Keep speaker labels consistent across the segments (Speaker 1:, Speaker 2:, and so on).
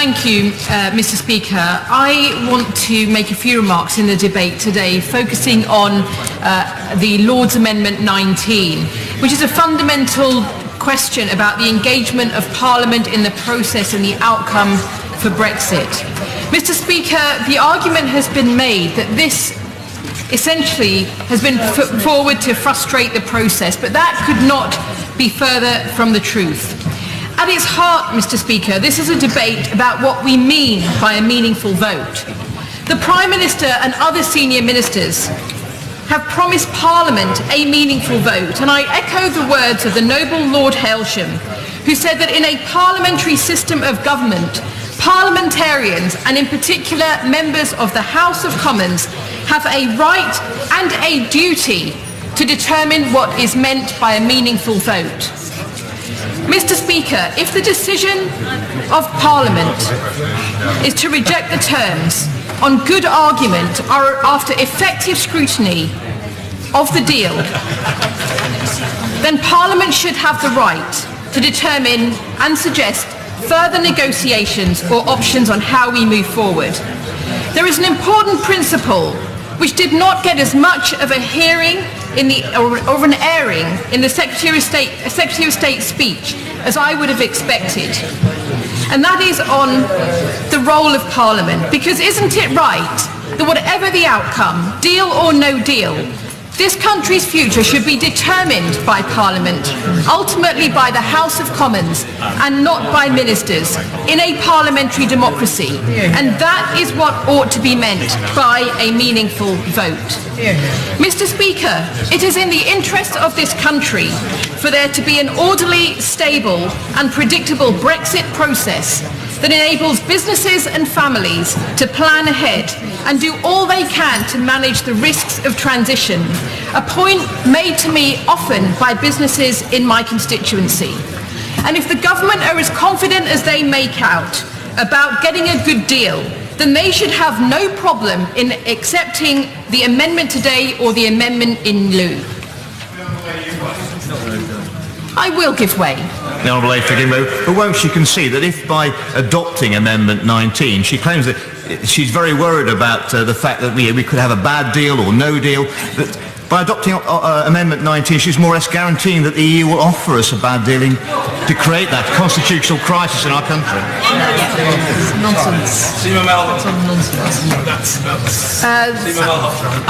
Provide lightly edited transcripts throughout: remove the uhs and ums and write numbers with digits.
Speaker 1: Thank you, Mr. Speaker. I want to make a few remarks in the debate today, focusing on the Lord's Amendment 19, which is a fundamental question about the engagement of Parliament in the process and the outcome for Brexit. Mr. Speaker, the argument has been made that this essentially has been put forward to frustrate the process, but that could not be further from the truth. At its heart, Mr. Speaker, this is a debate about what we mean by a meaningful vote. The Prime Minister and other senior ministers have promised Parliament a meaningful vote, and I echo the words of the noble Lord Hailsham, who said that in a parliamentary system of government, parliamentarians, and in particular members of the House of Commons, have a right and a duty to determine what is meant by a meaningful vote. Mr. Speaker, if the decision of Parliament is to reject the terms on good argument or after effective scrutiny of the deal, then Parliament should have the right to determine and suggest further negotiations or options on how we move forward. There is an important principle which did not get as much of a hearing or an airing in the Secretary of State speech as I would have expected. And that is on the role of Parliament. Because isn't it right that whatever the outcome, deal or no deal, this country's future should be determined by Parliament, ultimately by the House of Commons, and not by ministers, in a parliamentary democracy. And that is what ought to be meant by a meaningful vote. Mr. Speaker, it is in the interest of this country for there to be an orderly, stable and predictable Brexit process that enables businesses and families to plan ahead and do all they can to manage the risks of transition, a point made to me often by businesses in my constituency. And if the government are as confident as they make out about getting a good deal, then they should have no problem in accepting the amendment today or the amendment in lieu. I will give way.
Speaker 2: The Honourable Lady forgive me, but won't she concede that if by adopting Amendment 19, she claims that she's very worried about the fact that we could have a bad deal or no deal, that by adopting Amendment 19, she's more or less guaranteeing that the EU will offer us a bad deal to create that constitutional crisis in our country.
Speaker 1: Nonsense.
Speaker 3: Seema Malhotra.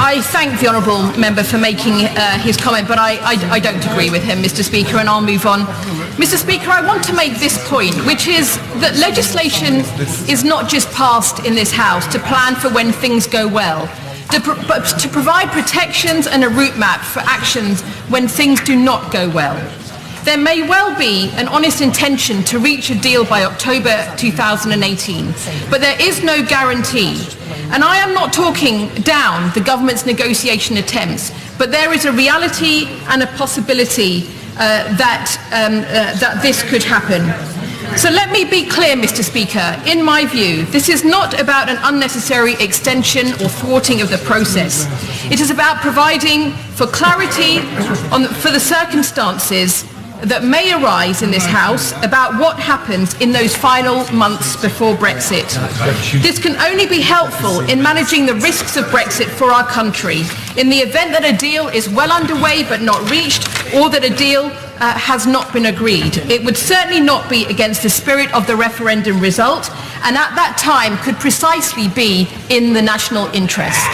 Speaker 1: I thank the honourable member for making his comment, but I don't agree with him, Mr. Speaker, and I'll move on. Mr. Speaker, I want to make this point, which is that legislation is not just passed in this House to plan for when things go well, but to provide protections and a route map for actions when things do not go well. There may well be an honest intention to reach a deal by October 2018, but there is no guarantee. And I am not talking down the government's negotiation attempts, but there is a reality and a possibility that this could happen. So let me be clear, Mr. Speaker. In my view, this is not about an unnecessary extension or thwarting of the process. It is about providing for clarity for the circumstances that may arise in this House about what happens in those final months before Brexit. This can only be helpful in managing the risks of Brexit for our country in the event that a deal is well underway but not reached, or that a deal has not been agreed. It would certainly not be against the spirit of the referendum result, and at that time could precisely be in the national interest.